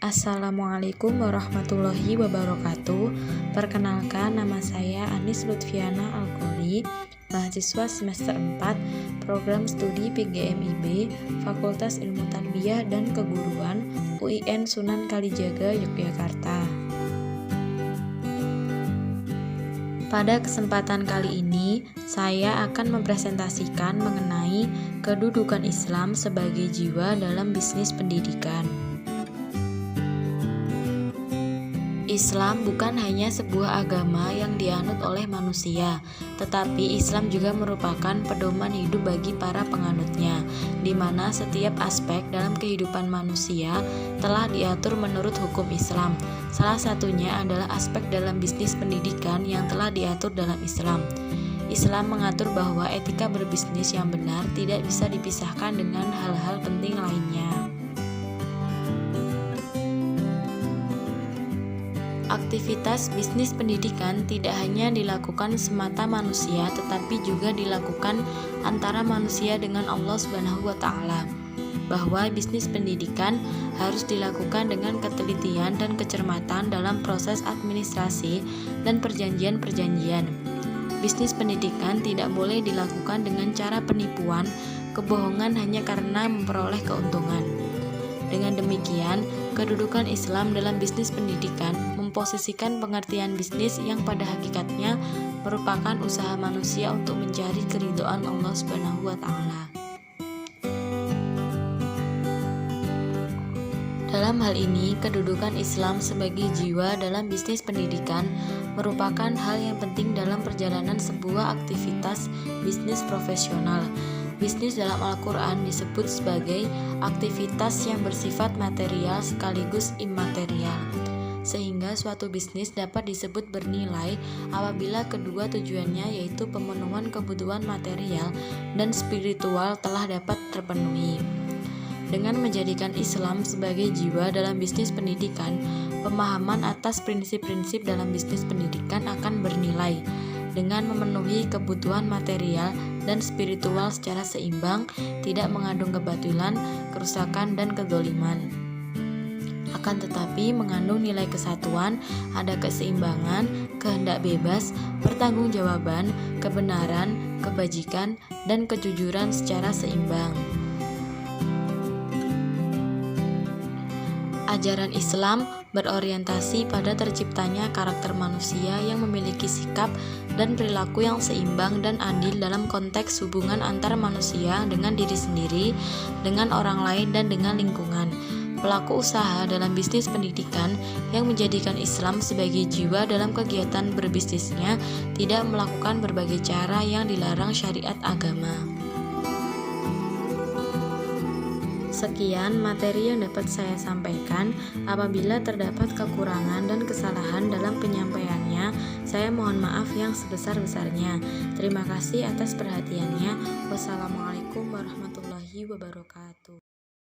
Assalamualaikum warahmatullahi wabarakatuh. Perkenalkan, nama saya Anis Lutfiana Alkoli, mahasiswa semester 4, program studi PGMIB, Fakultas Ilmu Tarbiyah dan Keguruan, UIN Sunan Kalijaga, Yogyakarta. Pada kesempatan kali ini, saya akan mempresentasikan mengenai kedudukan Islam sebagai jiwa dalam bisnis pendidikan. Islam bukan hanya sebuah agama yang dianut oleh manusia, tetapi Islam juga merupakan pedoman hidup bagi para penganutnya, di mana setiap aspek dalam kehidupan manusia telah diatur menurut hukum Islam. Salah satunya adalah aspek dalam bisnis pendidikan yang telah diatur dalam Islam. Islam mengatur bahwa etika berbisnis yang benar tidak bisa dipisahkan dengan hal-hal penting lainnya. Aktivitas bisnis pendidikan tidak hanya dilakukan semata manusia, tetapi juga dilakukan antara manusia dengan Allah Subhanahu wa Ta'ala. Bahwa bisnis pendidikan harus dilakukan dengan ketelitian dan kecermatan dalam proses administrasi dan perjanjian-perjanjian. Bisnis pendidikan tidak boleh dilakukan dengan cara penipuan, kebohongan hanya karena memperoleh keuntungan. Dengan demikian, kedudukan Islam dalam bisnis pendidikan memposisikan pengertian bisnis yang pada hakikatnya merupakan usaha manusia untuk mencari keridhaan Allah Subhanahu wa Ta'ala. Dalam hal ini, kedudukan Islam sebagai jiwa dalam bisnis pendidikan merupakan hal yang penting dalam perjalanan sebuah aktivitas bisnis profesional. Bisnis dalam Al-Quran disebut sebagai aktivitas yang bersifat material sekaligus immaterial, sehingga suatu bisnis dapat disebut bernilai apabila kedua tujuannya yaitu pemenuhan kebutuhan material dan spiritual telah dapat terpenuhi. Dengan menjadikan Islam sebagai jiwa dalam bisnis pendidikan, pemahaman atas prinsip-prinsip dalam bisnis pendidikan akan bernilai. Dengan memenuhi kebutuhan material dan spiritual secara seimbang, tidak mengandung kebatilan, kerusakan, dan kedzaliman. Akan tetapi mengandung nilai kesatuan, ada keseimbangan, kehendak bebas, pertanggungjawaban, kebenaran, kebajikan, dan kejujuran secara seimbang. Ajaran Islam berorientasi pada terciptanya karakter manusia yang memiliki sikap dan perilaku yang seimbang dan adil dalam konteks hubungan antar manusia dengan diri sendiri, dengan orang lain, dan dengan lingkungan. Pelaku usaha dalam bisnis pendidikan yang menjadikan Islam sebagai jiwa dalam kegiatan berbisnisnya tidak melakukan berbagai cara yang dilarang syariat agama. Sekian materi yang dapat saya sampaikan. Apabila terdapat kekurangan dan kesalahan dalam penyampaiannya, saya mohon maaf yang sebesar-besarnya. Terima kasih atas perhatiannya. Wassalamualaikum warahmatullahi wabarakatuh.